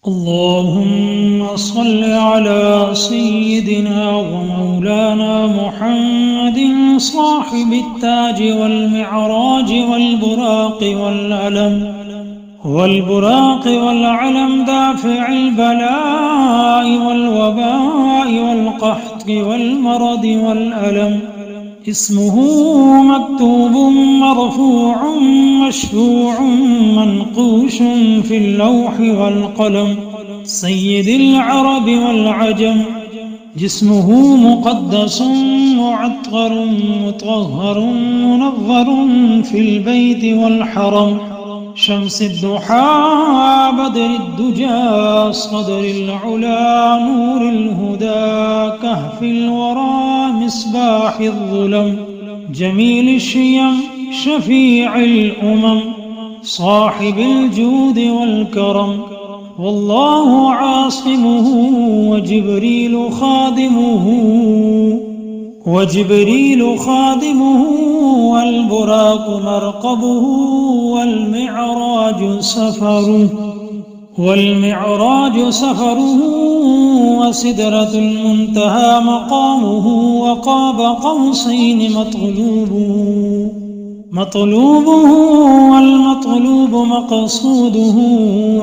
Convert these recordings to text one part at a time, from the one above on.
اللهم صل على سيدنا ومولانا محمد صاحب التاج والمعراج والبراق والعلم دافع البلاء والوباء والقحط والمرض والألم. اسمه مكتوب مرفوع مشفوع منقوش في اللوح والقلم، سيد العرب والعجم. جسمه مقدس معطر مطهر منظر في البيت والحرم، شمس الضحى بدر الدجى صدر العلا نور الهدى كهف الورى مصباح الظلم، جميل الشيم شفيع الأمم صاحب الجود والكرم. والله عاصمه وجبريل خادمه والبراق مرقبه والمعراج سفره وسدرة المنتهى مقامه، وقاب قوسين مطلوبه والمطلوب مقصوده،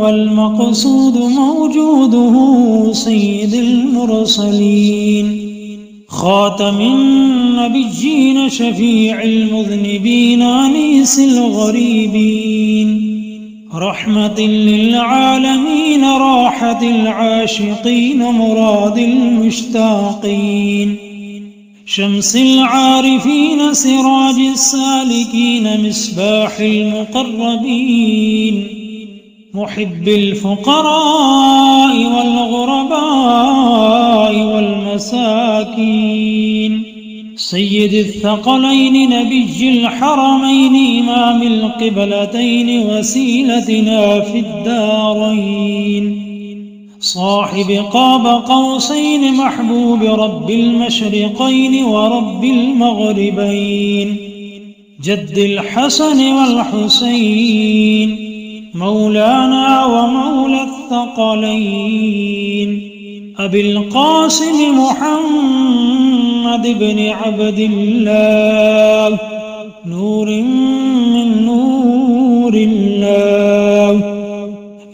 والمقصود موجوده سيد المرسلين خاتم النبيين شفيع المذنبين أنيس الغريبين، رحمة للعالمين راحة العاشقين مراد المشتاقين، شمس العارفين سراج السالكين مصباح المقربين، محب الفقراء والغرباء والمساكين، سيد الثقلين نبي الحرمين إمام القبلتين وسيلتنا في الدارين، صاحب قاب قوسين محبوب رب المشرقين ورب المغربين، جد الحسن والحسين مولانا ومولى الثقلين، أبي القاسم محمد بن عبد الله نور من نور الله.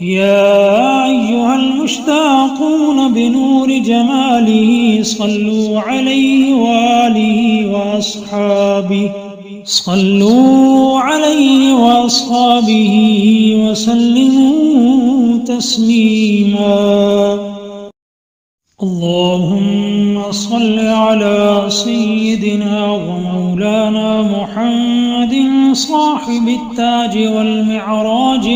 يا أيها المشتاقون بنور جماله صلوا عليه وآله وأصحابه وسلموا تسليما. اللهم صل على سيدنا ومولانا محمد صاحب التاج والمعراج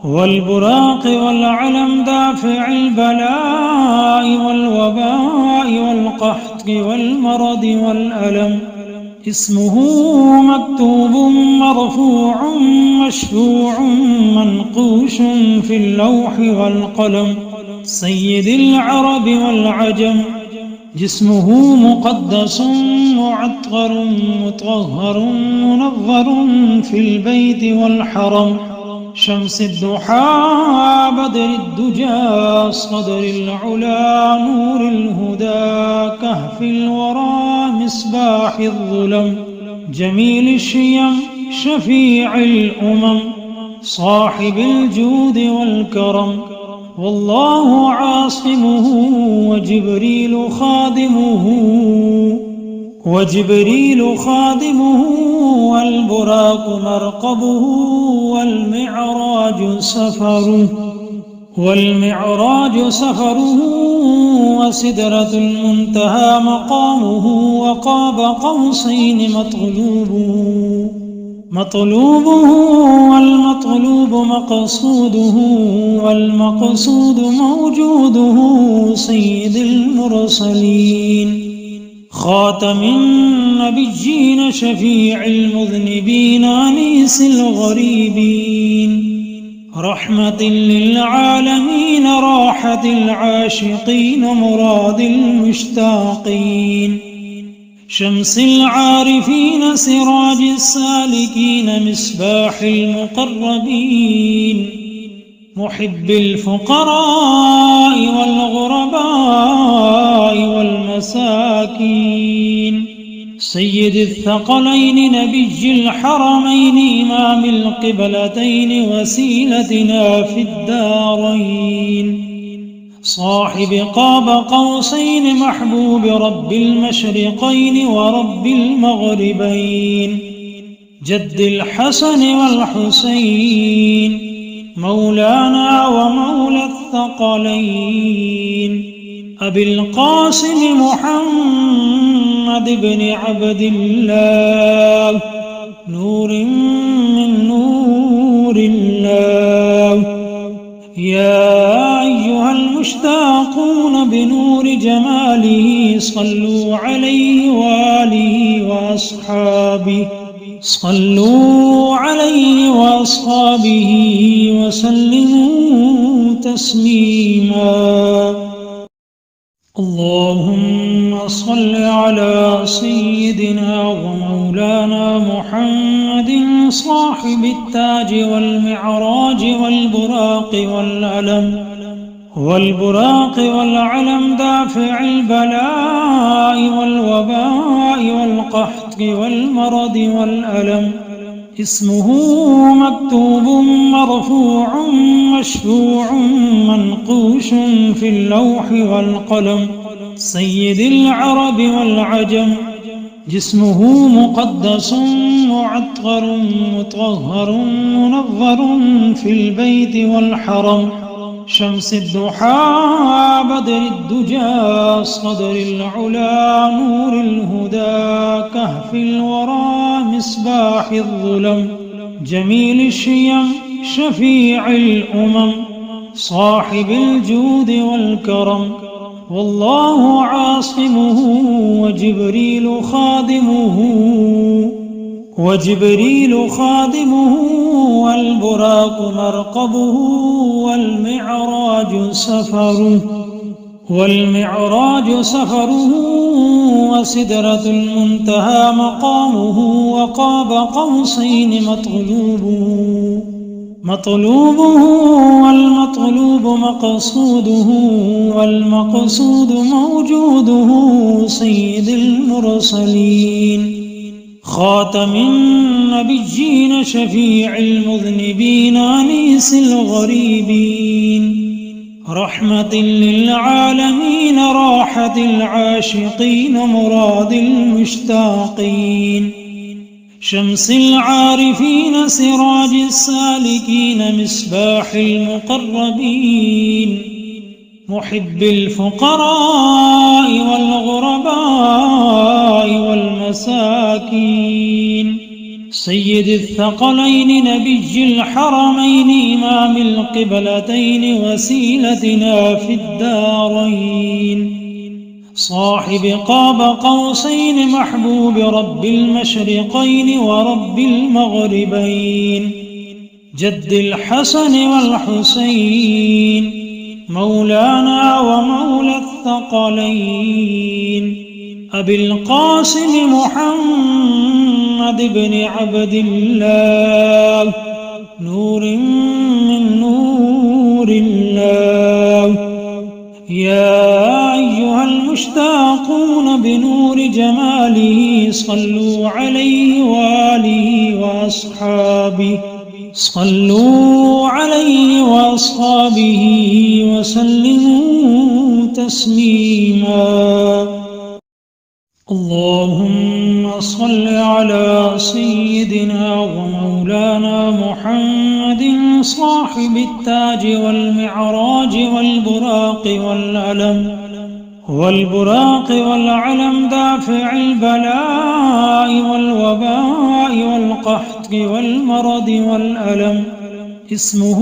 والبراق والعلم دافع البلاء والوباء والقحط والمرض والألم. اسمه مكتوب مرفوع مشفوع منقوش في اللوح والقلم، سيد العرب والعجم. جسمه مقدس معطر مطهر منظر في البيت والحرم، شمس الضحى بدر الدجى صدر العلا نور الهدى كهف الورى مصباح الظلم، جميل الشيم شفيع الأمم صاحب الجود والكرم. والله عاصمه وجبريل خادمه والبراق مرقبه والمعراج سفره وسدرة المنتهى مقامه، وقاب قوسين مطلوبه والمطلوب مقصوده، والمقصود موجوده سيد المرسلين خاتم النبيين شفيع المذنبين أنيس الغريبين، رحمة للعالمين راحة العاشقين مراد المشتاقين، شمس العارفين سراج السالكين مصباح المقربين، محب الفقراء والغرباء والمساكين، سيد الثقلين نبي الحرمين إمام القبلتين وسيلتنا في الدارين، صاحب قاب قوسين محبوب رب المشرقين ورب المغربين، جد الحسن والحسين مولانا ومولى الثقلين، أبي القاسم محمد بن عبد الله، نور من نور الله. يا أيها المشتاقون بنور جماله صلوا عليه وآله وأصحابه، صلوا عليه وأصحابه وسلموا تسليما. اللهم صل على سيدنا ومولانا محمد صاحب التاج والمعراج والبراق والعلم دافع البلاء والوباء والقحط والمرض والألم، اسمه مكتوب مرفوع مشفوع منقوش في اللوح والقلم، سيد العرب والعجم، جسمه مقدس معطر مطهر منظر في البيت والحرم، شمس الضحى بدر الدجى صدر العلا نور الهدى كهف الورى مصباح الظلم، جميل الشيم شفيع الأمم، صاحب الجود والكرم، والله عاصمه وجبريل خادمه والبراق مرقبه والمعراج سفره وسدرة المنتهى مقامه، وقاب قوسين مطلوبه والمطلوب مقصوده، والمقصود موجوده، سيد المرسلين خاتم النبيين شفيع المذنبين أنيس الغريبين، رحمة للعالمين راحة العاشقين مراد المشتاقين، شمس العارفين سراج السالكين مصباح المقربين، محب الفقراء والغرباء والمساكين، سيد الثقلين نبي الحرمين إمام القبلتين وسيلتنا في الدارين، صاحب قاب قوسين محبوب رب المشرقين ورب المغربين، جد الحسن والحسين مولانا ومولى الثقلين، أبي القاسم محمد بن عبد الله، نور من نور الله. يا أيها المشتاقون بنور جماله صلوا عليه وآله وأصحابه، صلوا عليه وأصحابه وسلموا تسليما. اللهم صل على سيدنا ومولانا محمد صاحب التاج والمعراج والبراق والعلم دافع البلاء والوباء والقحط والمرض والألم، اسمه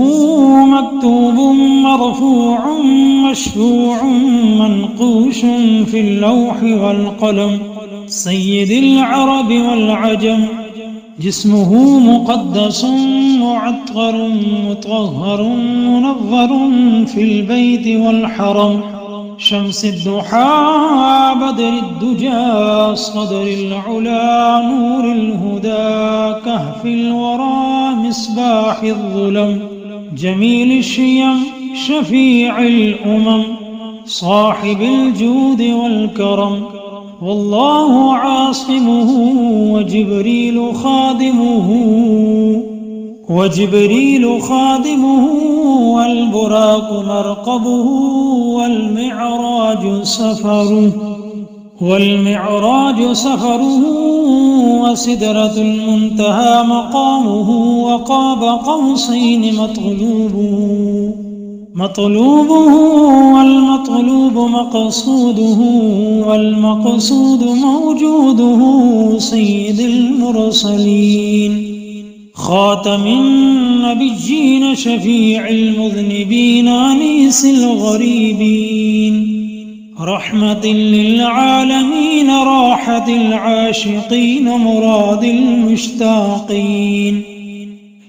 مكتوب مرفوع مشفوع منقوش في اللوح والقلم، سيد العرب والعجم، جسمه مقدس معطر مطهر منظر في البيت والحرم، شمس الضحى بدر الدجى صدر العلا نور الهدى كهف الورى مصباح الظلم، جميل الشيم شفيع الأمم صاحب الجود والكرم والله عاصمه وجبريل خادمه والبراق مرقبه والمعراج سفره وسدرة المنتهى مقامه وقاب قوسين مطلوبه والمطلوب مقصوده والمقصود موجوده سيد المرسلين خاتم النبيين شفيع المذنبين أنيس الغريبين رحمة للعالمين راحة العاشقين مراد المشتاقين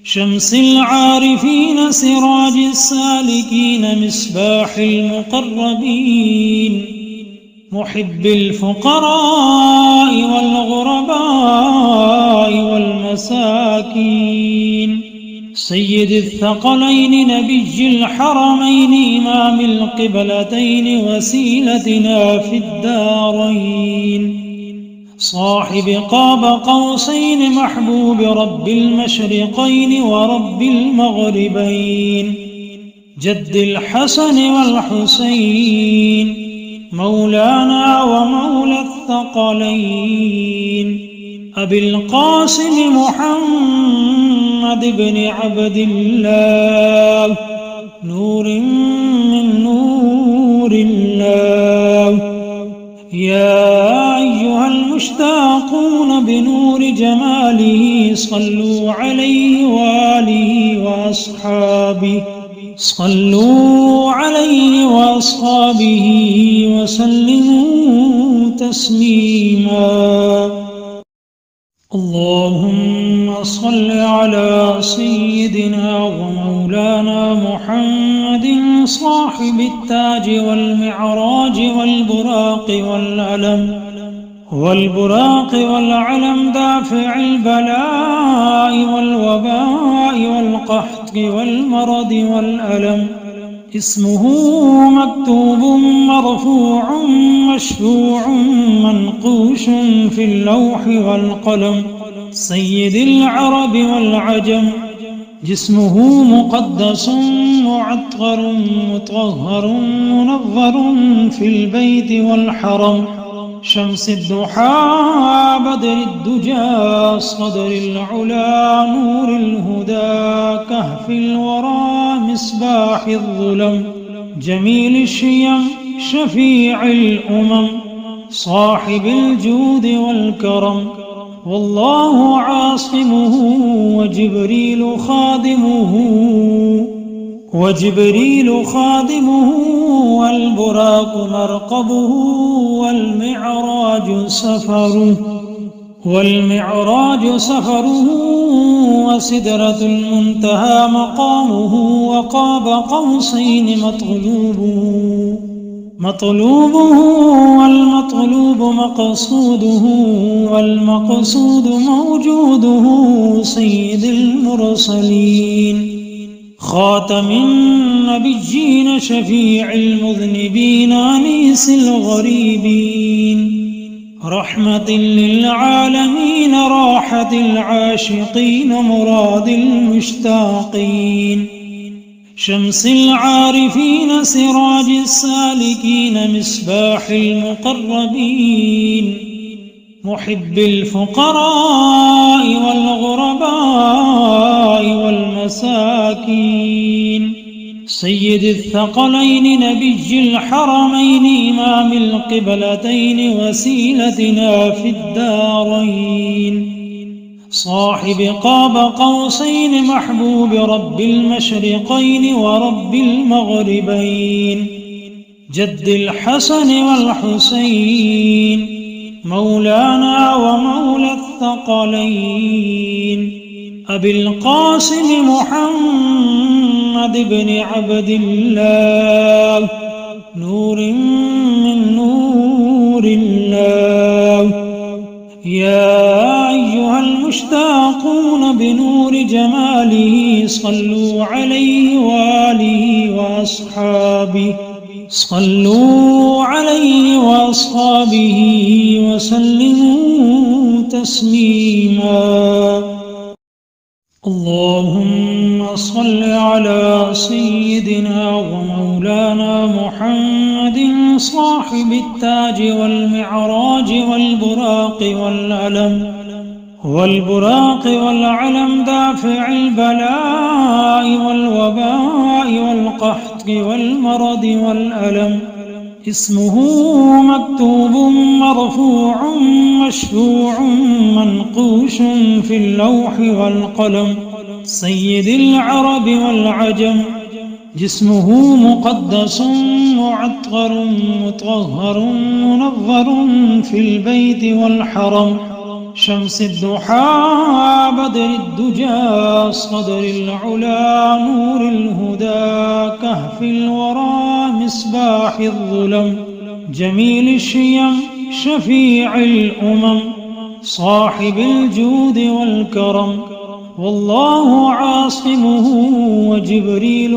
شمس العارفين سراج السالكين مصباح المقربين محب الفقراء والغرباء والمساكين سيد الثقلين نبي الحرمين إمام القبلتين وسيلتنا في الدارين صاحب قاب قوسين محبوب رب المشرقين ورب المغربين جد الحسن والحسين مولانا ومولى الثقلين أبي القاسم محمد بن عبد الله نور من نور الله يا أيها المشتاقون بنور جماله صلوا عليه وآله وأصحابه وسلموا تسليما اللهم صل على سيدنا ومولانا محمد صاحب التاج والمعراج والبراق والعلم دافع البلاء والوباء والقحط والمرض والألم اسمه مكتوب مرفوع مشفوع منقوش في اللوح والقلم سيد العرب والعجم جسمه مقدس معطر مطهر منظر في البيت والحرم شمس الضحى بدر الدجى صدر العلا نور الهدى كهف الورى مصباح الظلم جميل الشيم شفيع الأمم صاحب الجود والكرم والله عاصمه وجبريل خادمه والبراق مرقبه والمعراج سفره وسدرة المنتهى مقامه وقاب قوسين مطلوبه والمطلوب مقصوده والمقصود موجوده سيد المرسلين خاتم النبيين شفيع المذنبين أنيس الغريبين رحمة للعالمين راحة العاشقين مراد المشتاقين شمس العارفين سراج السالكين مصباح المقربين محب الفقراء والغرباء والمساكين سيد الثقلين نبي الحرمين إمام القبلتين وسيلتنا في الدارين صاحب قاب قوسين محبوب رب المشرقين ورب المغربين جد الحسن والحسين مولانا ومولى الثقلين أبي القاسم محمد بن عبد الله نور من نور الله يا أيها المشتاقون بنور جماله صلوا عليه وآله وأصحابه صلوا عليه وأصحابه وسلموا تسليما. اللهم صل على سيدنا ومولانا محمد صاحب التاج والمعراج والبراق والعلم دافع البلاء والوباء والقحط والمرض والألم. اسمه مكتوب مرفوع مشفوع منقوش في اللوح والقلم. سيد العرب والعجم. جسمه مقدس معطر مطهر منظر في البيت والحرم. شمس الضحى بدر الدجى صدر العلا نور الهدى كهف الورى مصباح الظلم. جميل الشيم شفيع الأمم صاحب الجود والكرم. والله عاصمه وجبريل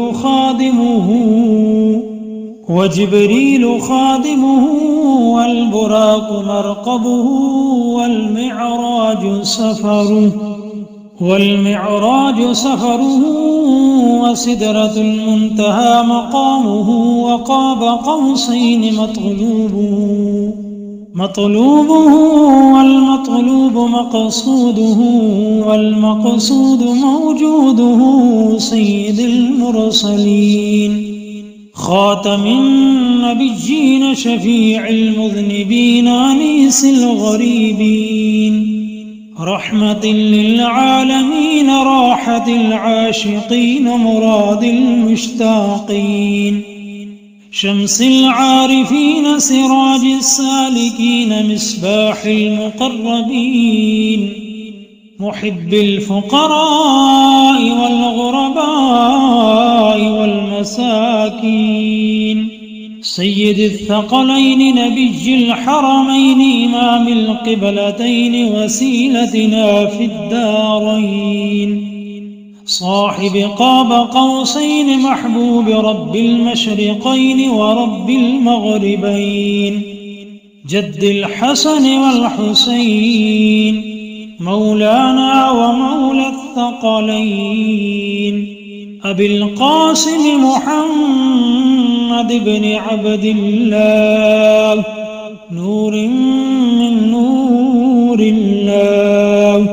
خادمه والبراق مرقبه والمعراج سفره وسدرة المنتهى مقامه وقاب قوسين مطلوبه والمطلوب والمقصود موجوده. سيد المرسلين خاتم النبيين شفيع المذنبين أنيس الغريبين. رحمة للعالمين راحة العاشقين مراد المشتاقين. شمس العارفين سراج السالكين مصباح المقربين. محب الفقراء والغرباء والمساكين. سيد الثقلين نبي الحرمين إمام القبلتين وسيلتنا في الدارين. صاحب قاب قوسين محبوب رب المشرقين ورب المغربين. جد الحسن والحسين مولانا ومولى الثقلين. أبي القاسم محمد بن عبد الله نور من نور الله.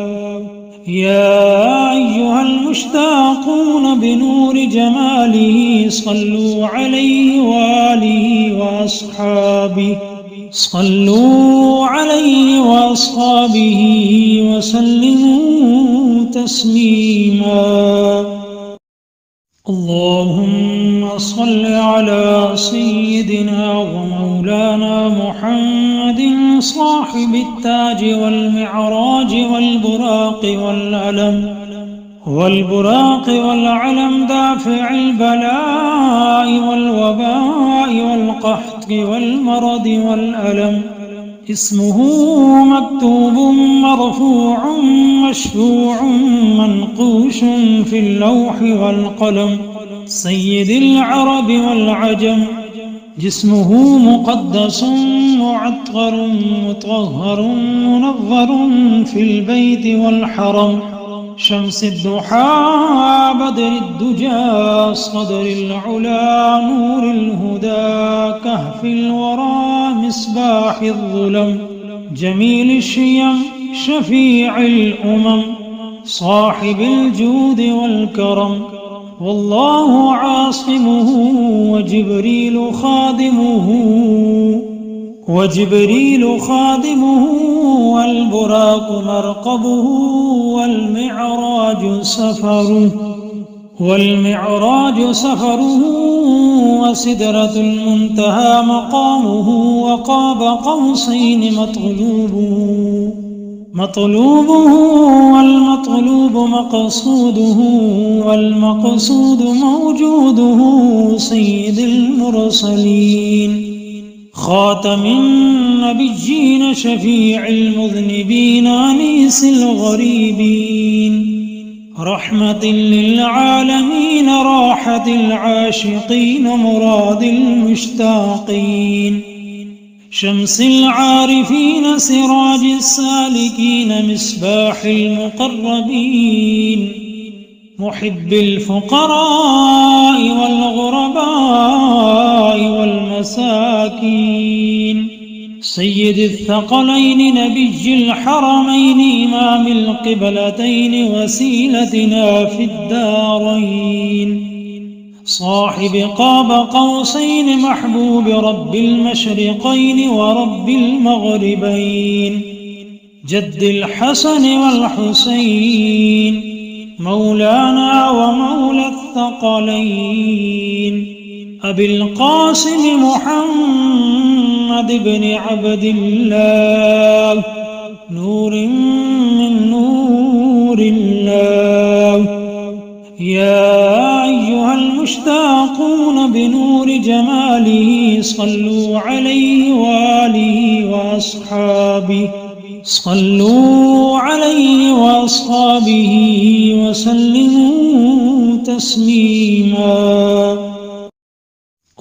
يا أيها المشتاقون بنور جماله صلوا عليه وآله وأصحابه صلوا عليه وأصحابه وسلموا تسليما. اللهم صل على سيدنا ومولانا محمد صاحب التاج والمعراج والبراق والعلم دافع البلاء والوباء والقحط والمرض والألم. اسمه مكتوب مرفوع مشفوع منقوش في اللوح والقلم. سيد العرب والعجم. جسمه مقدس معطر مطهر منظر في البيت والحرم. شمس الضحى بدر الدجى صدر العلا نور الهدى كهف الورى مصباح الظلم. جميل الشيم شفيع الأمم صاحب الجود والكرم. والله عاصمه وجبريل خادمه والبراق مرقبه والمعراج سفره وسدرة المنتهى مقامه وقاب قوسين مطلوبه والمطلوب والمقصود موجوده. سيد المرسلين خاتم النبيين شفيع المذنبين أنيس الغريبين. رحمة للعالمين راحة العاشقين مراد المشتاقين شمس العارفين سراج السالكين مصباح المقربين محب الفقراء والغرباء والمساكين سيد الثقلين نبي الحرمين إمام القبلتين وسيلتنا في الدارين صاحب قاب قوسين محبوب رب المشرقين ورب المغربين جد الحسن والحسين مولانا ومولى الثقلين أبي القاسم محمد بن عبد الله نور من نور الله يا أيها المشتاقون بنور جماله صلوا عليه وآله وأصحابه صلوا عليه وأصحابه وسلموا تسليما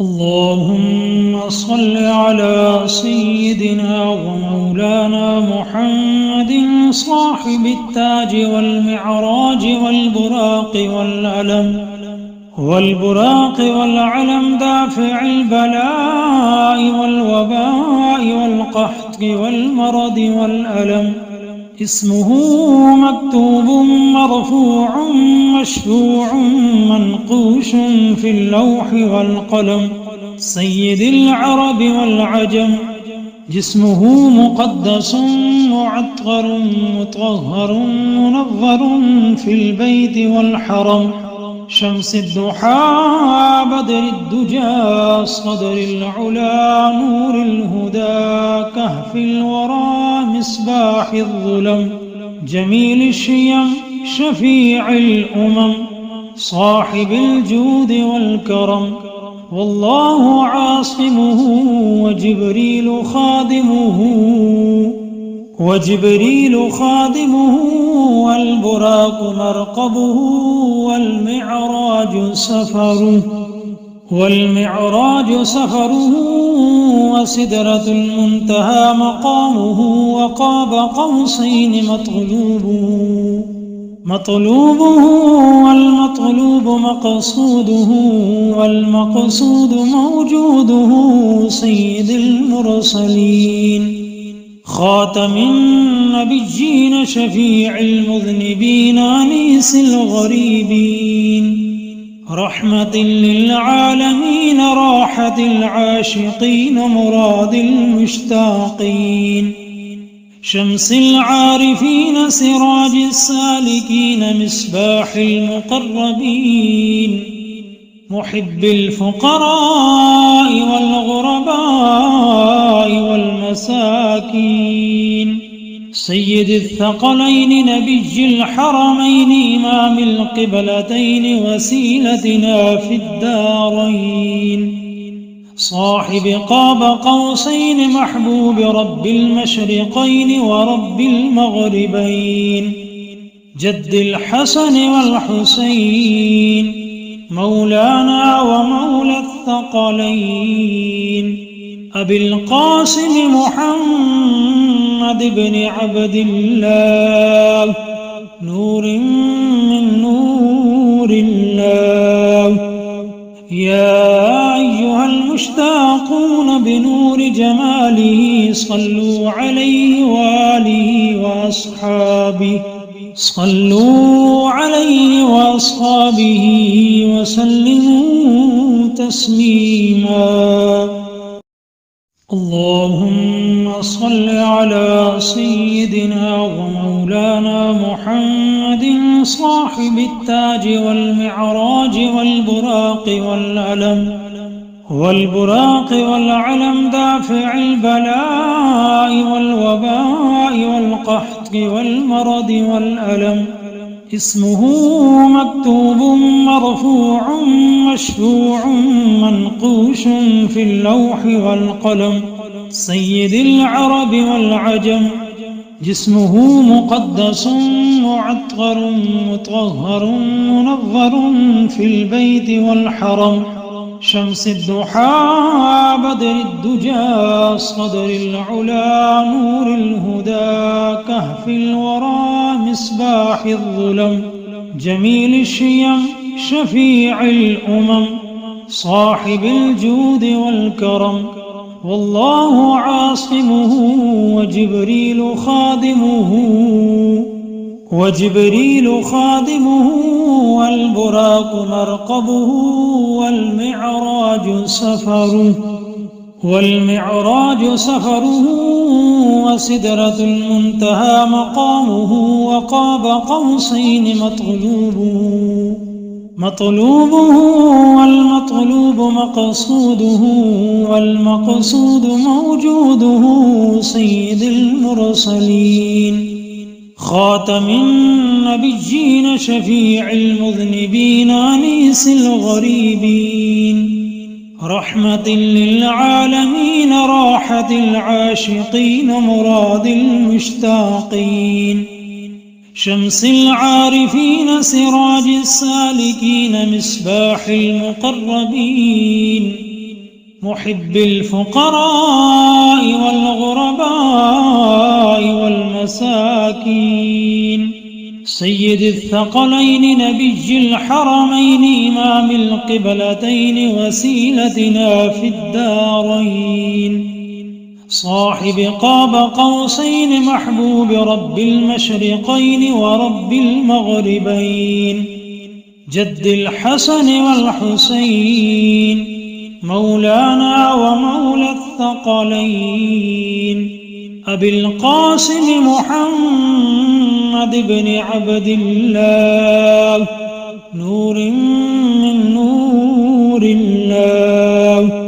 اللهم صل على سيدنا ومولانا محمد صاحب التاج والمعراج والبراق والعلم دافع البلاء والوباء والقحط والمرض والألم اسمه مكتوب مرفوع مشفوع منقوش في اللوح والقلم سيد العرب والعجم جسمه مقدس معطر مطهر منظر في البيت والحرم شمس الضحى بدر الدجى صدر العلا نور الهدى كهف الورى مصباح الظلم جميل الشيم شفيع الأمم صاحب الجود والكرم والله عاصمه وجبريل خادمه والبراق مرقبه والمعراج سفره وسدرة المنتهى مقامه وقاب قوسين مطلوبه والمطلوب مقصوده والمقصود موجوده سيد المرسلين خاتم النبيين شفيع المذنبين أنيس الغريبين رحمة للعالمين راحة العاشقين مراد المشتاقين شمس العارفين سراج السالكين مصباح المقربين محب الفقراء والغرباء والمساكين سيد الثقلين نبي الحرمين إمام القبلتين وسيلتنا في الدارين صاحب قاب قوسين محبوب رب المشرقين ورب المغربين جد الحسن والحسين مولانا ومولى الثقلين أبي القاسم محمد بن عبد الله نور من نور الله يا أيها المشتاقون بنور جماله صلوا عليه وآله وأصحابه صلوا عليه وأصحابه وسلموا تسليما اللهم صل على سيدنا ومولانا محمد صاحب التاج والمعراج والبراق والعلم دافع البلاء والوباء والقحط والمرض والألم اسمه مكتوب مرفوع مشفوع منقوش في اللوح والقلم سيد العرب والعجم جسمه مقدس معطر مطهر منظر في البيت والحرم، شمس الضحى بدر الدجى صدر العلا نور الهدى كهف الورى مصباح الظلم، جميل الشيم شفيع الأمم صاحب الجود والكرم، والله عاصمه وجبريل خادمه والبراق مرقبه والمعراج سفره وسدرة المنتهى مقامه، وقاب قوسين مطلوبه والمطلوب مقصوده، والمقصود موجوده سيد المرسلين خاتم النبيين شفيع المذنبين أنيس الغريبين، رحمة للعالمين راحة العاشقين مراد المشتاقين، شمس العارفين سراج السالكين مصباح المقربين، محب الفقراء والغرباء والمساكين، سيد الثقلين نبي الحرمين إمام القبلتين وسيلتنا في الدارين، صاحب قاب قوسين محبوب رب المشرقين ورب المغربين، جد الحسن والحسين مولانا ومولى الثقلين، أبي القاسم محمد بن عبد الله نور من نور الله،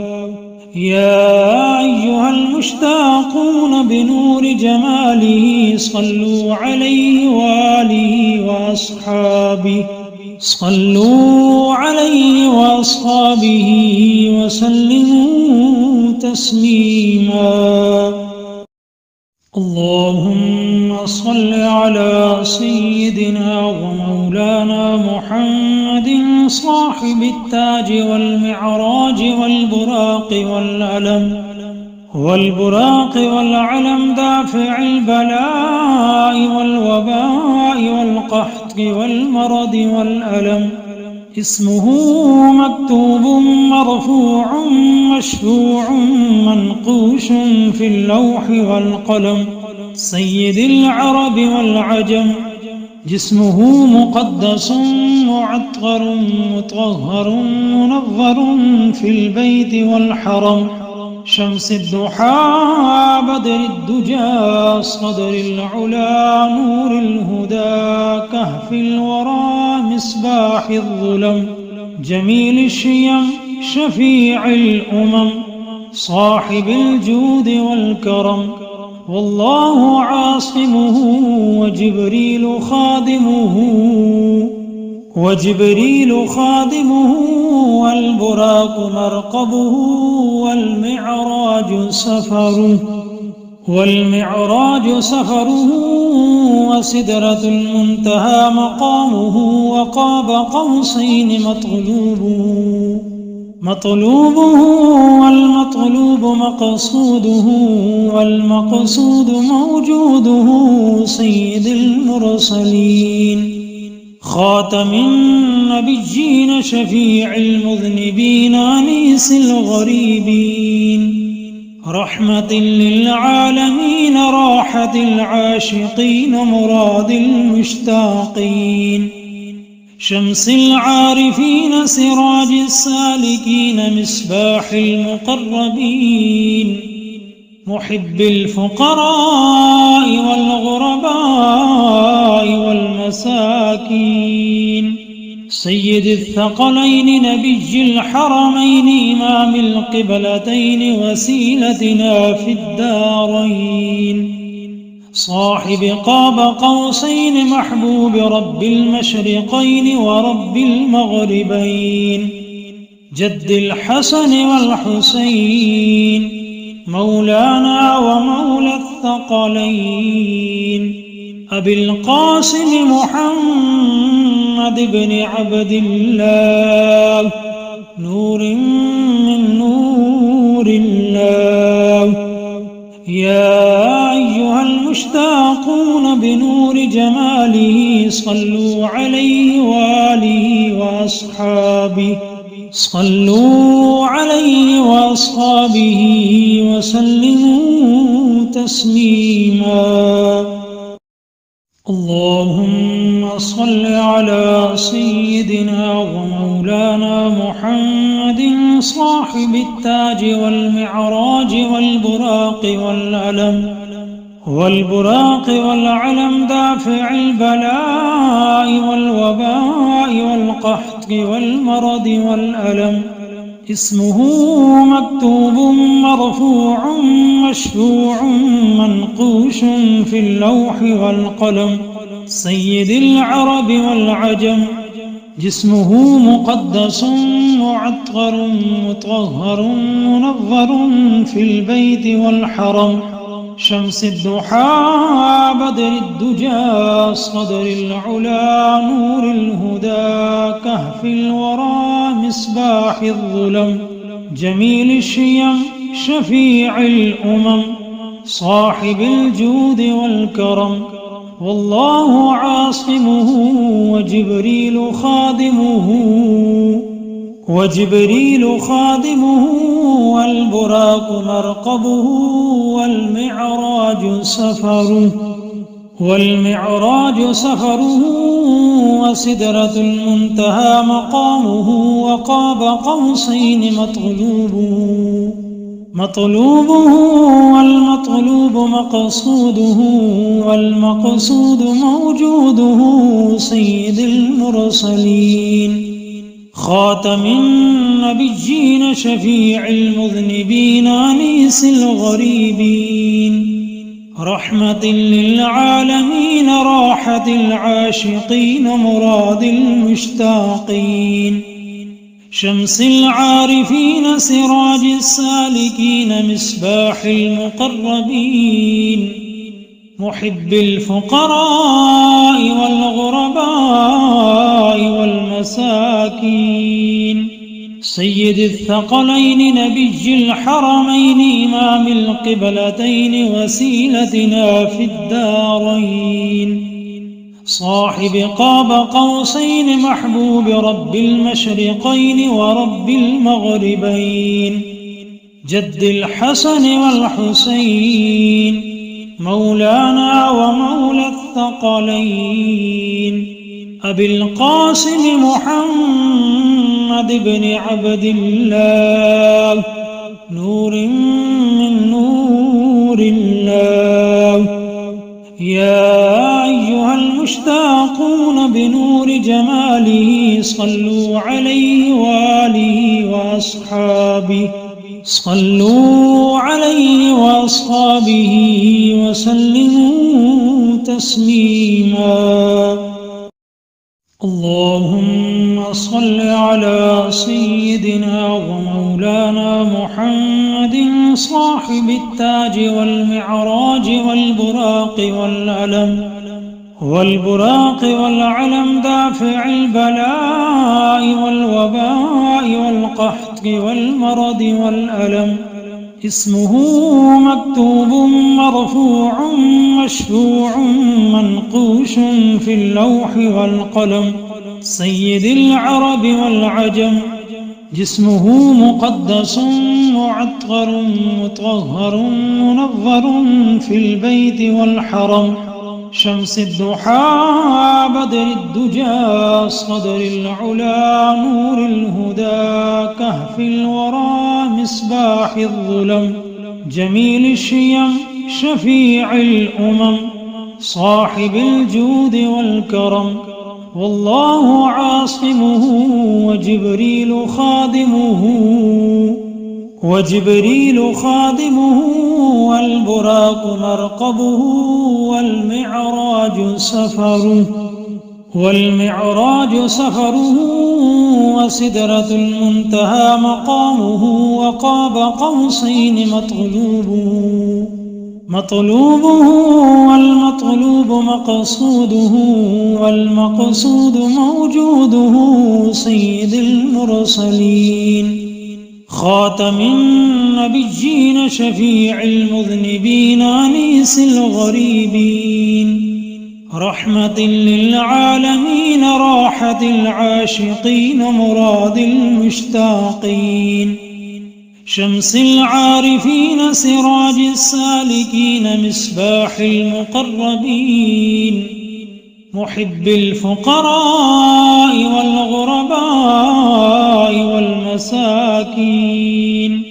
يا أيها المشتاقون بنور جماله صلوا عليه وآله وأصحابه وسلموا تسليما. اللهم صل على سيدنا ومولانا محمد صاحب التاج والمعراج والبراق والعلم دافع البلاء والوباء والقحط والمرض والألم، اسمه مكتوب مرفوع مشفوع منقوش في اللوح والقلم، سيد العرب والعجم، جسمه مقدس معطر مطهر منظر في البيت والحرم، شمس الضحى بدر الدجى صدر العلا نور الهدى كهف الورى مصباح الظلم، جميل الشيم شفيع الأمم صاحب الجود والكرم، والله عاصمه وجبريل خادمه والبراق مرقبه والمعراج سفره وسدرة المنتهى مقامه، وقاب قوسين مطلوبه والمطلوب مقصوده، والمقصود موجوده سيد المرسلين خاتم النبيين شفيع المذنبين أنيس الغريبين، رحمة للعالمين راحة العاشقين مراد المشتاقين، شمس العارفين سراج السالكين مصباح المقربين، محب الفقراء والغرباء والمساكين، سيد الثقلين نبي الحرمين إمام القبلتين وسيلتنا في الدارين، صاحب قاب قوسين محبوب رب المشرقين ورب المغربين، جد الحسن والحسين مولانا ومولى الثقلين أبي القاسم محمد بن عبد الله نور من نور الله. يا أيها المشتاقون بنور جماله صلوا عليه وآله وأصحابه وسلموا تسليما. اللهم صل على سيدنا ومولانا محمد صاحب التاج والمعراج والبراق والعلم دافع البلاء والوباء والقحط والمرض والألم. اسمه مكتوب مرفوع مشفوع منقوش في اللوح والقلم. سيد العرب والعجم. جسمه مقدس معطر مطهر منظر في البيت والحرم. شمس الضحى بدر الدجى صدر العلا نور الهدى كهف الورى مصباح الظلم. جميل الشيم شفيع الأمم صاحب الجود والكرم. والله عاصمه وجبريل خادمه والبراق مرقبه والمعراج سفره وسدرة المنتهى مقامه وقاب قوسين مطلوبه والمطلوب والمقصود موجوده. سيد المرسلين خاتم النبيين شفيع المذنبين أنيس الغريبين رحمة للعالمين راحة العاشقين مراد المشتاقين. شمس العارفين سراج السالكين مصباح المقربين محب الفقراء والغرباء والمساكين. سيد الثقلين نبي الحرمين إمام القبلتين وسيلتنا في الدارين. صاحب قاب قوسين محبوب رب المشرقين ورب المغربين. جد الحسن والحسين مولانا ومولى الثقلين أبي القاسم محمد بن عبد الله نور من نور الله. يا أيها المشتاقون بنور جماله صلوا عليه وآله وأصحابه وسلموا تسليما. اللهم صل على سيدنا ومولانا محمد صاحب التاج والمعراج والبراق والعلم دافع البلاء والوباء والقحط والمرض والألم. اسمه مكتوب مرفوع مشفوع منقوش في اللوح والقلم. سيد العرب والعجم. جسمه مقدس معطر مطهر منظر في البيت والحرم. شمس الضحى بدر الدجى صدر العلا نور الهدى كهف الورى مصباح الظلم. جميل الشيم شفيع الأمم صاحب الجود والكرم. والله عاصمه وجبريل خادمه والبراق مرقبه والمعراج سفره وسدرة المنتهى مقامه وقاب قوسين مطلوبه والمطلوب مقصوده والمقصود موجوده سيد المرسلين خاتم النبيين شفيع المذنبين أنيس الغريبين رحمة للعالمين راحة العاشقين مراد المشتاقين شمس العارفين سراج السالكين مصباح المقربين محب الفقراء والغرباء والمساكين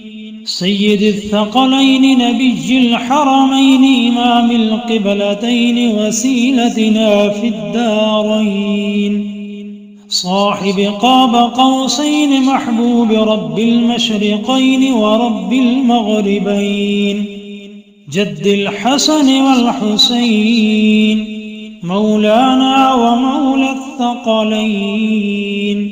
سيد الثقلين نبي الحرمين إمام القبلتين وسيلتنا في الدارين صاحب قاب قوسين محبوب رب المشرقين ورب المغربين جد الحسن والحسين مولانا ومولى الثقلين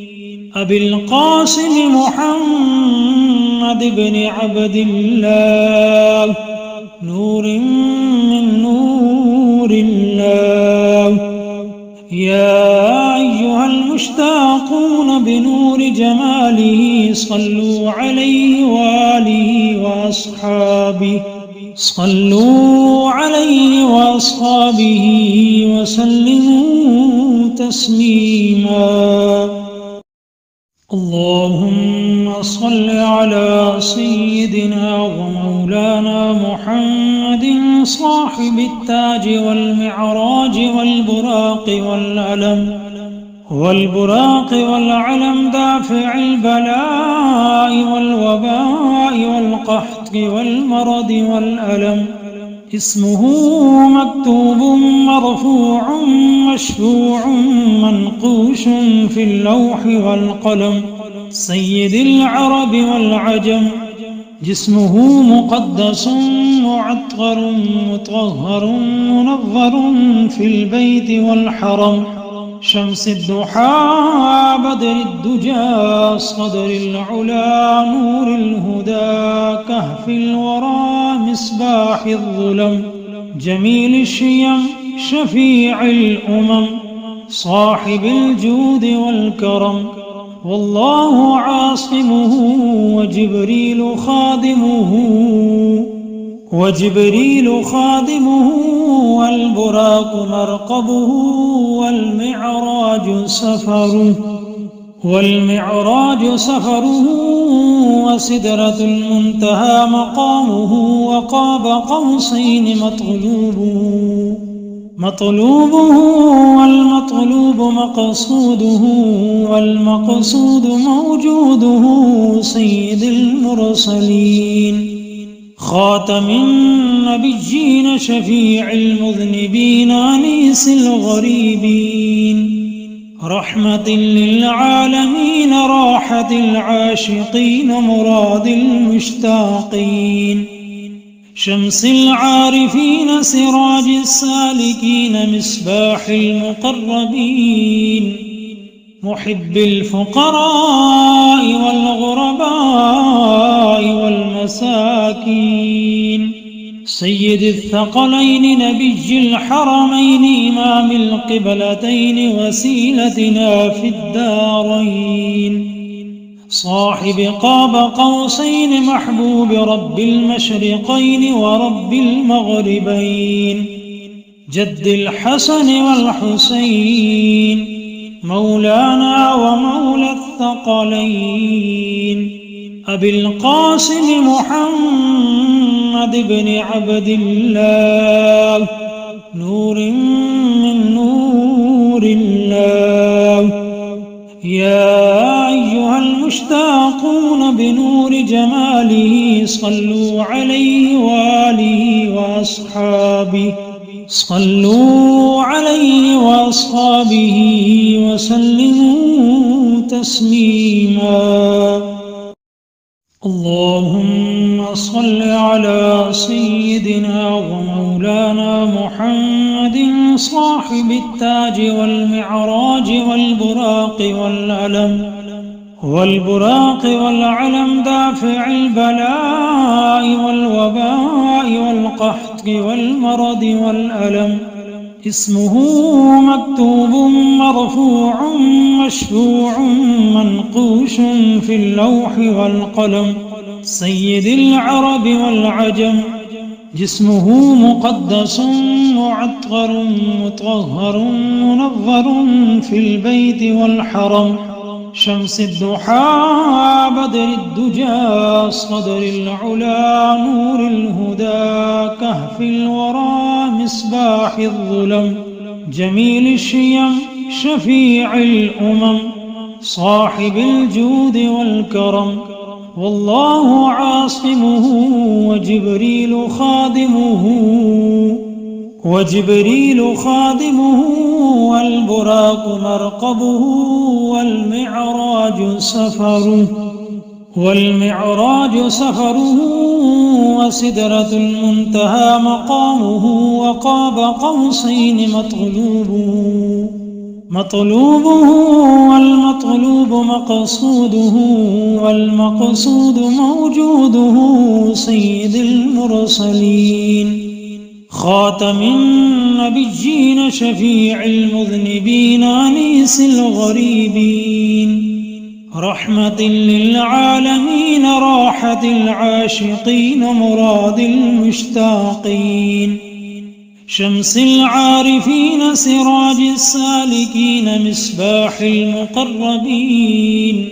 أبي القاسم محمد بن عبد الله نور من نور الله يا أيها المشتاقون بنور جماله صلوا عليه وآله وأصحابه صلوا عليه وأصحابه وسلموا تسليما اللهم صل على سيدنا ومولانا محمد صاحب التاج والمعراج والبراق والعلم دافع البلاء والوباء والقحط والمرض والألم اسمه مكتوب مرفوع مشفوع منقوش في اللوح والقلم سيد العرب والعجم جسمه مقدس معطر مطهر منظر في البيت والحرم شمس الضحى بدر الدجى صدر العلا نور الهدى كهف الورى مصباح الظلم جميل الشيم شفيع الأمم صاحب الجود والكرم والله عاصمه وجبريل خادمه والبراق مرقبه والمعراج سفره وسدرة المنتهى مقامه وقاب قوسين مطلوبه والمطلوب مقصوده والمقصود موجوده سيد المرسلين خاتم النبيين شفيع المذنبين أنيس الغريبين رحمة للعالمين راحة العاشقين مراد المشتاقين شمس العارفين سراج السالكين مصباح المقربين محب الفقراء والغرباء والمساكين سيد الثقلين نبي الحرمين إمام القبلتين وسيلتنا في الدارين صاحب قاب قوسين محبوب رب المشرقين ورب المغربين جد الحسن والحسين مولانا ومولى الثقلين أبي القاسم محمد بن عبد الله نور من نور الله يا أيها المشتاقون بنور جماله صلوا عليه وآله وأصحابه صلوا عليه وأصحابه وسلموا تسليما اللهم صل على سيدنا ومولانا محمد صاحب التاج والمعراج والبراق والعلم دافع البلاء والوباء والقحط والمرض والألم. اسمه مكتوب مرفوع مشفوع منقوش في اللوح والقلم. سيد العرب والعجم. جسمه مقدس معطر مطهر منظر في البيت والحرم. شمس الضحى بدر الدجى صدر العلا نور الهدى كهف الورى مصباح الظلم. جميل الشيم شفيع الأمم صاحب الجود والكرم. والله عاصمه وجبريل خادمه والبراق مرقبه والمعراج سفره وسدرة المنتهى مقامه وقاب قوسين مطلوبه والمطلوب والمقصود موجوده. سيد المرسلين خاتم النبيين شفيع المذنبين أنيس الغريبين. رحمة للعالمين راحة العاشقين مراد المشتاقين. شمس العارفين سراج السالكين مصباح المقربين.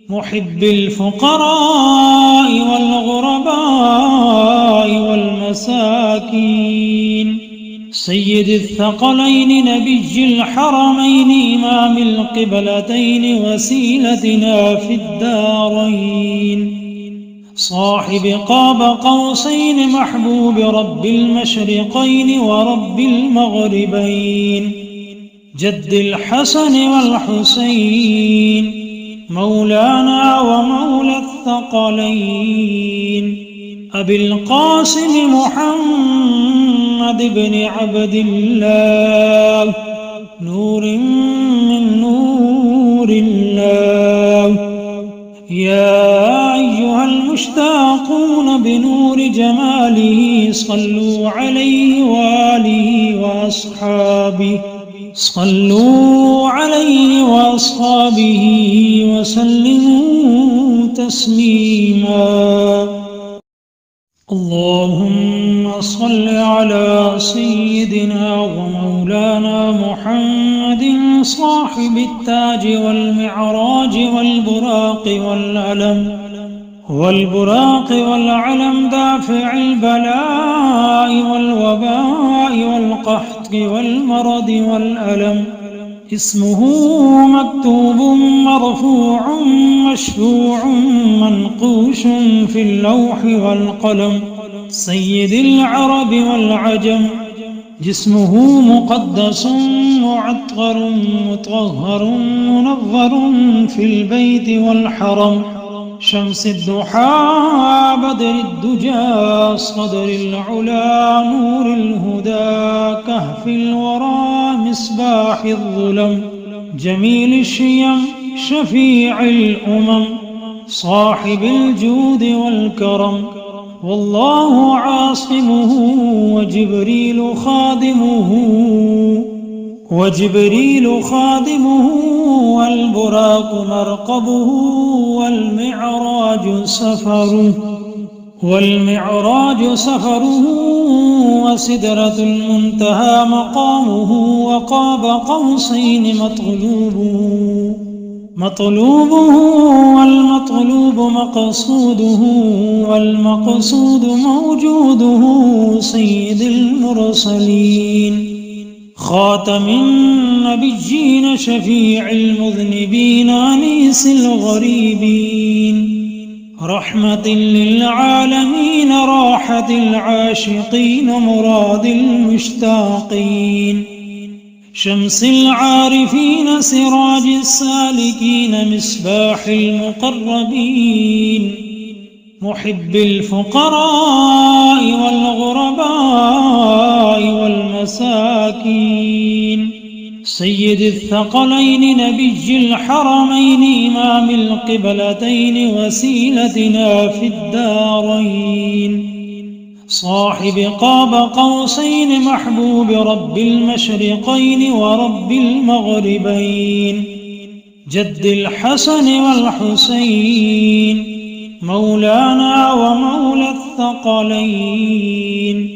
محب الفقراء والغرباء والمساكين. سيد الثقلين نبي الحرمين إمام القبلتين وسيلتنا في الدارين. صاحب قاب قوسين محبوب رب المشرقين ورب المغربين. جد الحسن والحسين مولانا ومولى الثقلين. أبي القاسم محمد بن عبد الله نور من نور الله. يا أيها المشتاقون بنور جماله صلوا عليه وآله وأصحابه وسلموا تسليما. اللهم صل على سيدنا ومولانا محمد صاحب التاج والمعراج والبراق والعلم دافع البلاء والوباء والقحط والمرض والألم. اسمه مكتوب مرفوع مشفوع منقوش في اللوح والقلم. سيد العرب والعجم. جسمه مقدس معطر مطهر منظر في البيت والحرم. شمس الضحى بدر الدجى صدر العلا نور الهدى كهف الورى مصباح الظلم. جميل الشيم شفيع الأمم صاحب الجود والكرم. والله عاصمه وجبريل خادمه والبراق مرقبه والمعراج سفره وسدرة المنتهى مقامه وقاب قوسين مطلوبه والمطلوب والمقصود موجوده. سيد المرسلين خاتم النبيين شفيع المذنبين أنيس الغريبين. رحمة للعالمين راحة العاشقين مراد المشتاقين. شمس العارفين سراج السالكين مصباح المقربين. محب الفقراء والغرباء والمساكين. سيد الثقلين نبي الحرمين إمام القبلتين وسيلتنا في الدارين. صاحب قاب قوسين محبوب رب المشرقين ورب المغربين، جد الحسن والحسين، مولانا ومولى الثقلين،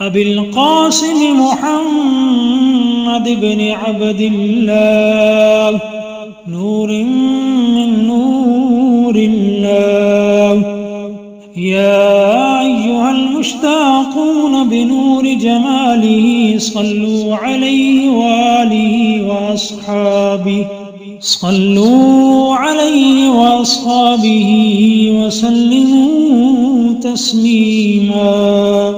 أبي القاسم محمد بن عبد الله، نور من نور الله. يا أيها المشتاقون بنور جماله صلوا عليه وآله وأصحابه، صلوا عليه وأصحابه وسلموا تسليما.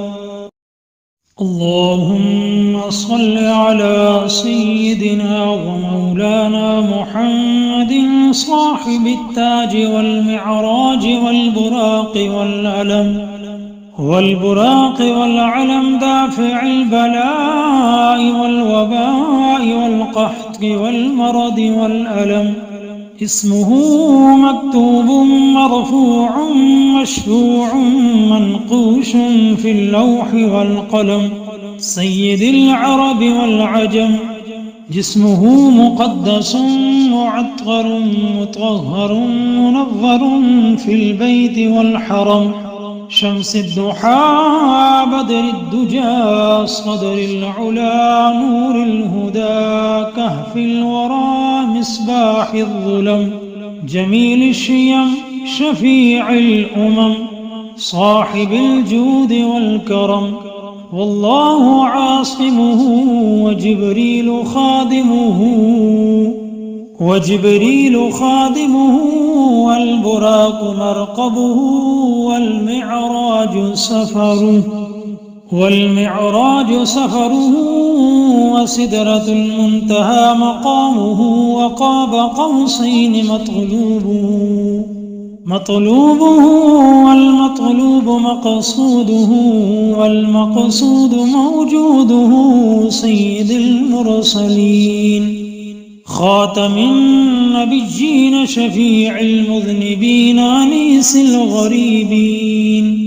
اللهم صل على سيدنا ومولانا محمد صاحب التاج والمعراج والبراق والعلم دافع البلاء والوباء والقحط والمرض والألم، اسمه مكتوب مرفوع مشفوع منقوش في اللوح والقلم، سيد العرب والعجم، جسمه مقدس معطر مطهر منظر في البيت والحرم، شمس الضحى بدر الدجى صدر العلا نور الهدى كهف الورى مصباح الظلم، جميل الشيم شفيع الأمم، صاحب الجود والكرم، والله عاصمه وجبريل خادمه والبراق مرقبه والمعراج سفره وسدرة المنتهى مقامه، وقاب قوسين مطلوبه والمطلوب مقصوده، والمقصود موجوده، سيد المرسلين، خاتم النبيين شفيع المذنبين أنيس الغريبين،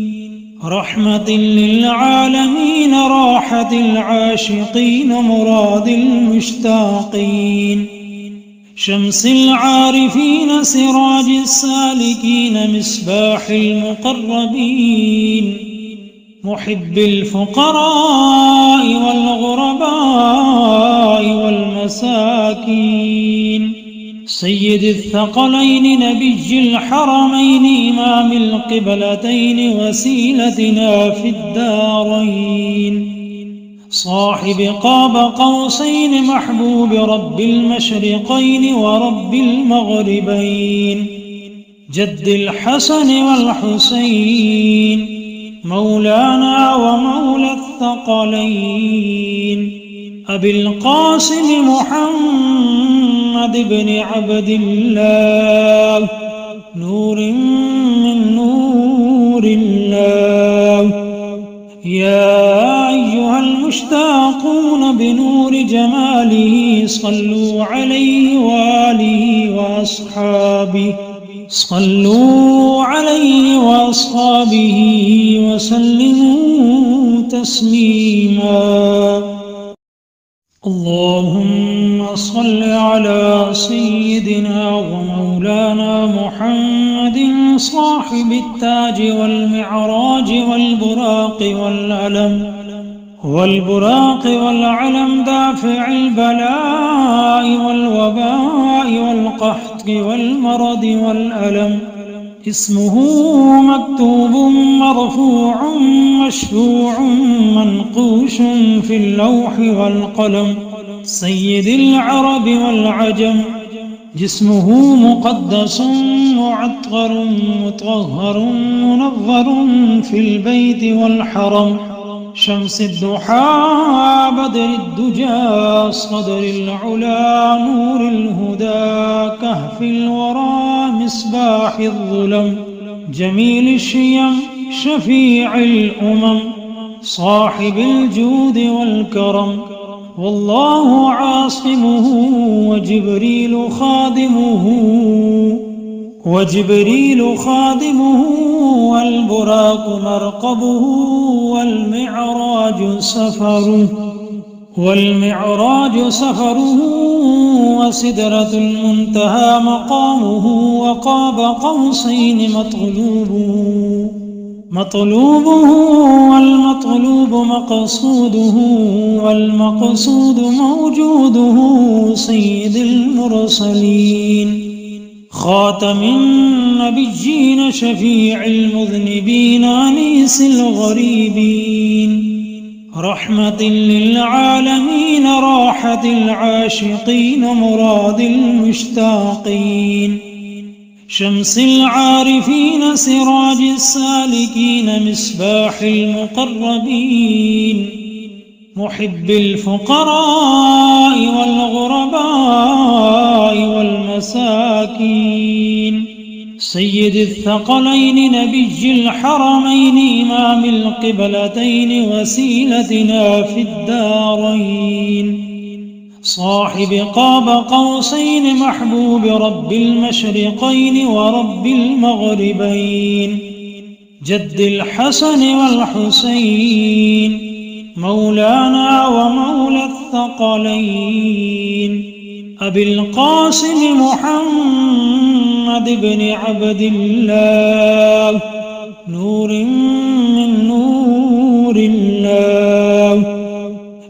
رحمة للعالمين راحة العاشقين مراد المشتاقين، شمس العارفين سراج السالكين مصباح المقربين، محب الفقراء والغرباء والمساكين، سيد الثقلين نبي الحرمين إمام القبلتين وسيلتنا في الدارين، صاحب قاب قوسين محبوب رب المشرقين ورب المغربين، جد الحسن والحسين، مولانا ومولى الثقلين، أبي القاسم محمد بن عبد الله، نور من نور الله. يا أيها المشتاقون بنور جماله صلوا عليه وآله وأصحابه، صلوا عليه وأصحابه وسلموا تسليما. اللهم صل على سيدنا ومولانا محمد صاحب التاج والمعراج والبراق والعلم دافع البلاء والوباء والقحط والمرض والألم، اسمه مكتوب مرفوع مشفوع منقوش في اللوح والقلم، سيد العرب والعجم، جسمه مقدس معطر مطهر منظر في البيت والحرم، شمس الضحى بدر الدجى صدر العلا نور الهدى كهف الورى مصباح الظلم، جميل الشيم شفيع الأمم، صاحب الجود والكرم، والله عاصمه وجبريل خادمه وجبريل خادمه والبراق مرقبه والمعراج سفره وسدرة المنتهى مقامه وقاب قوسين مطلوبه والمطلوب مقصوده والمقصود موجوده سيد المرسلين خاتم النبيين شفيع المذنبين أنيس الغريبين رحمة للعالمين راحة العاشقين مراد المشتاقين شمس العارفين سراج السالكين مصباح المقربين محب الفقراء والغرباء والمساكين سيد الثقلين نبي الحرمين إمام القبلتين وسيلتنا في الدارين صاحب قاب قوسين محبوب رب المشرقين ورب المغربين جد الحسن والحسين مولانا ومولى الثقلين أبي القاسم محمد بن عبد الله نور من نور الله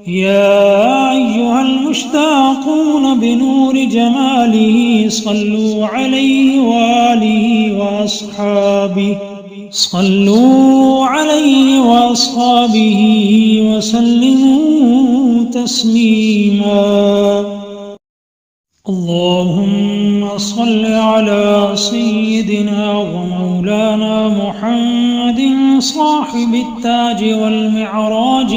يا أيها المشتاقون بنور جماله صلوا عليه وآله وأصحابه وسلموا تسليما اللهم صل على سيدنا ومولانا محمد صاحب التاج والمعراج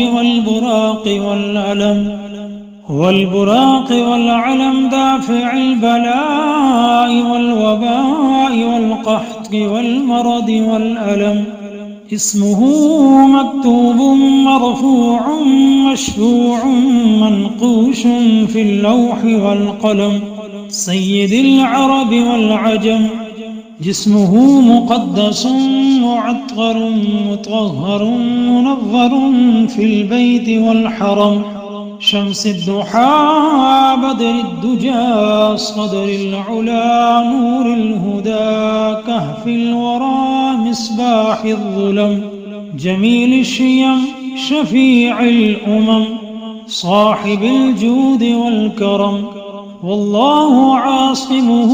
والبراق والعلم دافع البلاء والوباء والقحط والمرض والألم اسمه مكتوب مرفوع مشفوع منقوش في اللوح والقلم سيد العرب والعجم جسمه مقدس معطر مطهر منظر في البيت والحرم شمس الضحى بدر الدجى صدر العلا نور الهدى كهف الورى مصباح الظلم جميل الشيم شفيع الأمم صاحب الجود والكرم والله عاصمه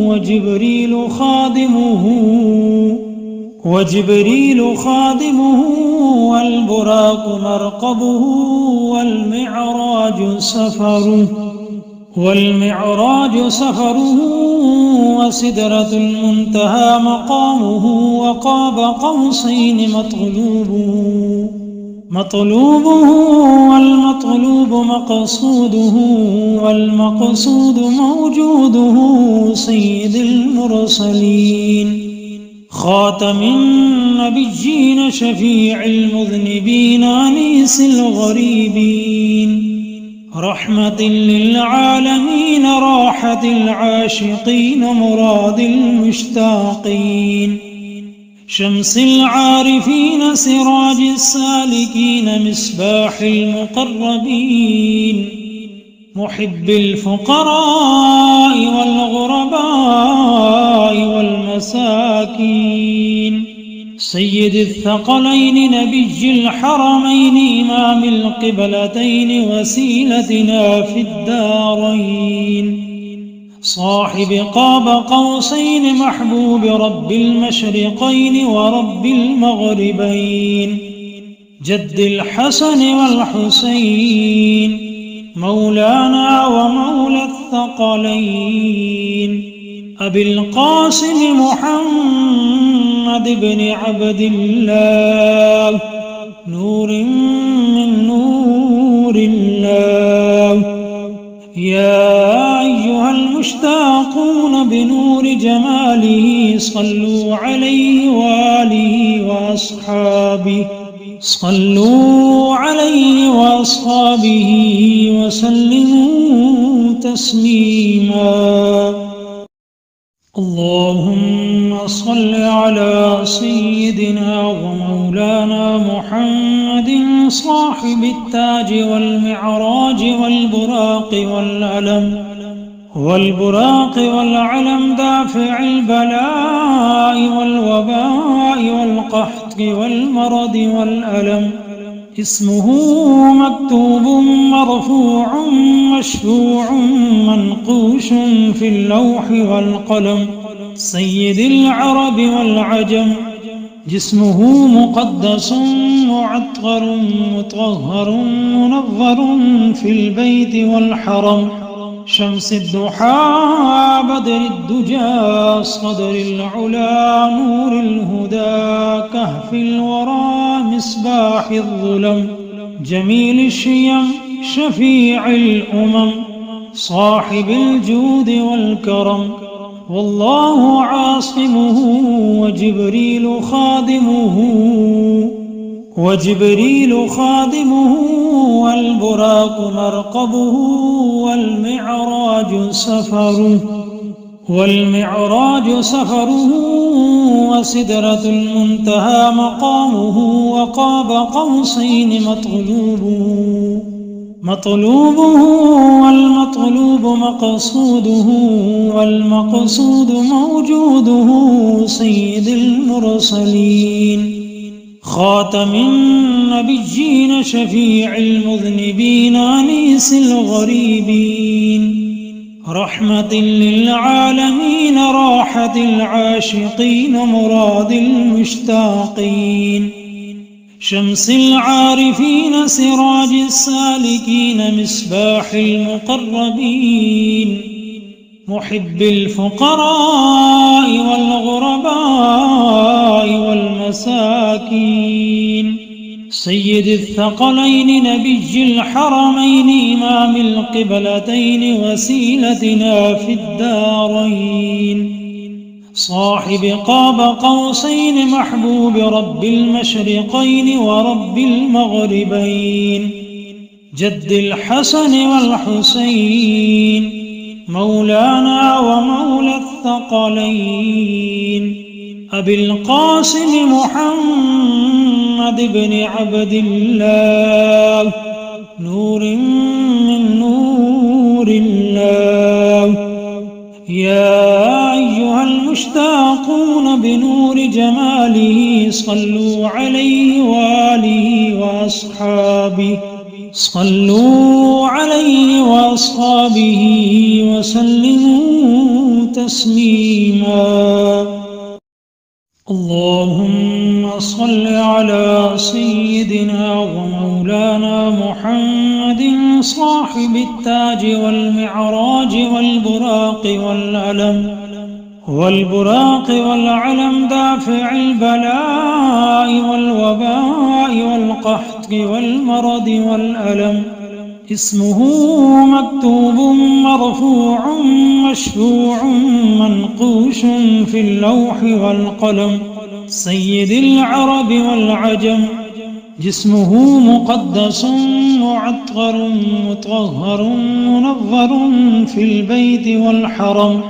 وجبريل خادمه والبراق مرقبه والمعراج سفره وسدرة المنتهى مقامه وقاب قوسين مطلوبه والمطلوب مقصوده والمقصود موجوده سيد المرسلين خاتم النبيين شفيع المذنبين أنيس الغريبين رحمة للعالمين راحة العاشقين مراد المشتاقين شمس العارفين سراج السالكين مصباح المقربين محب الفقراء والغرباء والمساكين سيد الثقلين نبي الحرمين إمام القبلتين وسيلتنا في الدارين صاحب قاب قوسين محبوب رب المشرقين ورب المغربين جد الحسن والحسين مولانا ومولى الثقلين أبي القاسم محمد بن عبد الله نور من نور الله يا أيها المشتاقون بنور جماله صلوا عليه وآله وأصحابه وسلموا تسليما اللهم صل على سيدنا ومولانا محمد صاحب التاج والمعراج والبراق والعلم دافع البلاء والوباء والقحط والمرض والألم. اسمه مكتوب مرفوع مشفوع منقوش في اللوح والقلم. سيد العرب والعجم. جسمه مقدس معطر مطهر منظر في البيت والحرم. شمس الضحى بدر الدجى صدر العلا نور الهدى كهف الورى مصباح الظلم. جميل الشيم شفيع الأمم صاحب الجود والكرم. والله عاصمه وجبريل خادمه والبراق مرقبه والمعراج سفره وسدرة المنتهى مقامه وقاب قوسين مطلوبه والمطلوب مقصوده والمقصود موجوده سيد المرسلين خاتم النبيين شفيع المذنبين أنيس الغريبين رحمة للعالمين راحة العاشقين مراد المشتاقين. شمس العارفين سراج السالكين مصباح المقربين محب الفقراء والغرباء والمساكين. سيد الثقلين نبي الحرمين إمام القبلتين وسيلتنا في الدارين. صاحب قاب قوسين محبوب رب المشرقين ورب المغربين. جد الحسن والحسين مولانا ومولى الثقلين. أبي القاسم محمد بن عبد الله نور من نور الله. يا أيها المشتاقون بنور جماله صلوا عليه وآله وأصحابه وسلموا تسليما. اللهم صل على سيدنا ومولانا محمد صاحب التاج والمعراج والبراق والعلم دافع البلاء والوباء والقحط والمرض والألم. اسمه مكتوب مرفوع مشفوع منقوش في اللوح والقلم. سيد العرب والعجم. جسمه مقدس معطر مطهر منظر في البيت والحرم.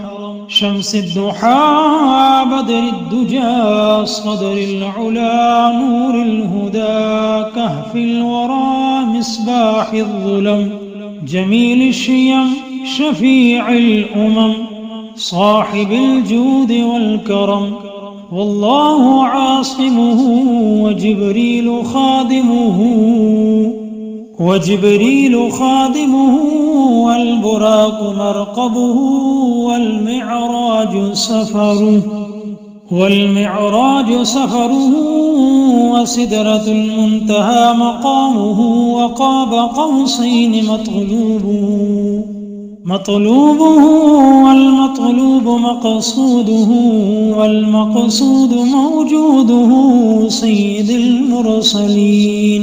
شمس الضحى بدر الدجى صدر العلا نور الهدى كهف الورى مصباح الظلم. جميل الشيم شفيع الأمم صاحب الجود والكرم. والله عاصمه وجبريل خادمه والبراق مرقبه والمعراج سفره وسدرة المنتهى مقامه وقاب قوسين مطلوبه والمطلوب مقصوده والمقصود موجوده سيد المرسلين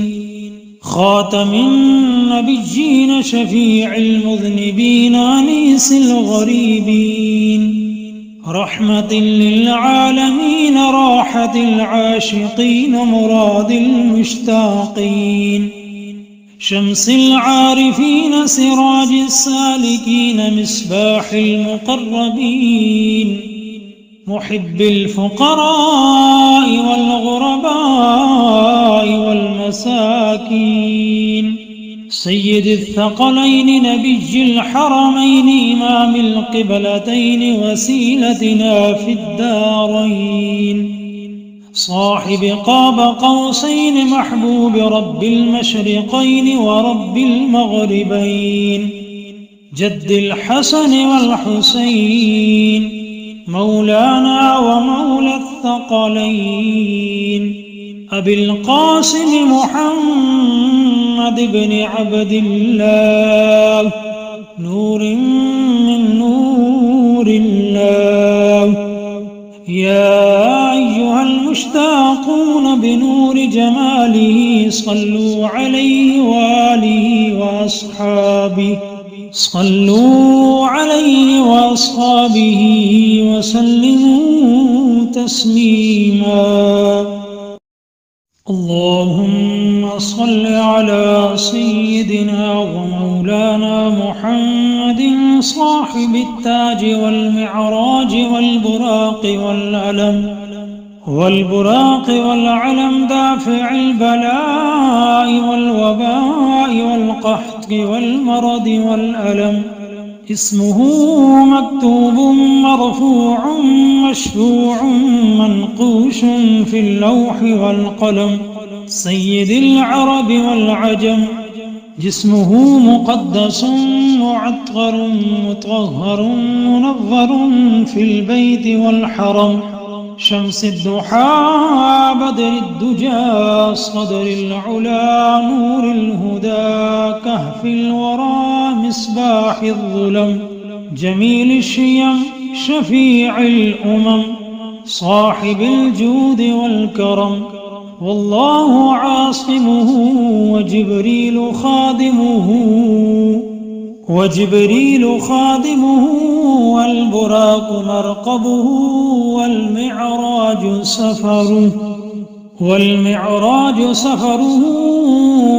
خاتم النبيين شفيع المذنبين أنيس الغريبين رحمة للعالمين راحة العاشقين مراد المشتاقين. شمس العارفين سراج السالكين مصباح المقربين محب الفقراء والغرباء والمساكين، سيد الثقلين نبي الحرمين إمام القبلتين وسيلتنا في الدارين، صاحب قاب قوسين محبوب رب المشرقين ورب المغربين، جد الحسن والحسين مولانا ومولى الثقلين، أبي القاسم محمد بن عبد الله، نور من نور الله. يا أيها المشتاقون بنور جماله صلوا عليه وآله وأصحابه، صلوا عليه وأصحابه وسلموا تسليما. اللهم صل على سيدنا ومولانا محمد صاحب التاج والمعراج والبراق والعلم دافع البلاء والوباء والقحط والمرض والألم، اسمه مكتوب مرفوع مشفوع منقوش في اللوح والقلم، سيد العرب والعجم، جسمه مقدس معطر مطهر منظر في البيت والحرم، شمس الضحى بدر الدجى صدر العلا نور الهدى كهف الورى مصباح الظلم، جميل الشيم شفيع الأمم، صاحب الجود والكرم، والله عاصمه وجبريل خادمه والبراق مرقبه والمعراج سفره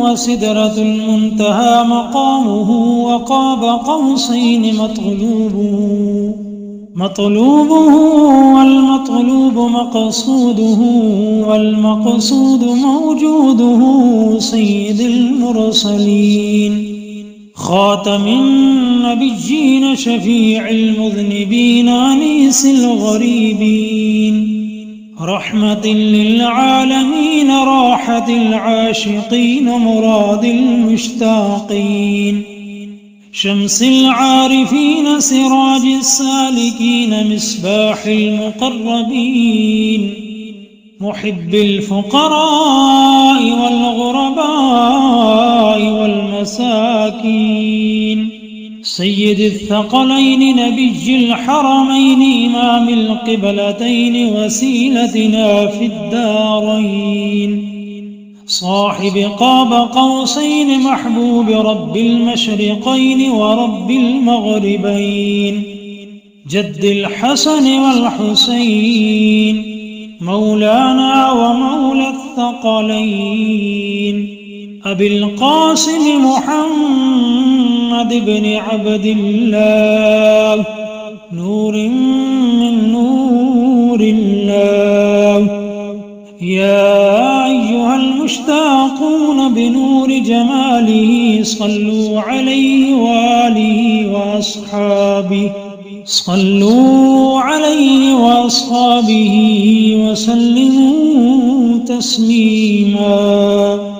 وسدرة المنتهى مقامه، وقاب قوسين مطلوبه والمطلوب مقصوده، والمقصود موجوده سيد المرسلين، خاتم النبيين شفيع المذنبين أنيس الغريبين، رحمة للعالمين راحة العاشقين مراد المشتاقين، شمس العارفين سراج السالكين مصباح المقربين، محب الفقراء والغرباء والمساكين، سيد الثقلين نبي الحرمين إمام القبلتين وسيلتنا في الدارين، صاحب قاب قوسين محبوب رب المشرقين ورب المغربين، جد الحسن والحسين مولانا ومولى الثقلين، أبي القاسم محمد بن عبد الله، نور من نور الله. يا أيها المشتاقون بنور جماله صلوا عليه وآله وأصحابه، صلوا عليه وأصحابه وسلموا تسليما.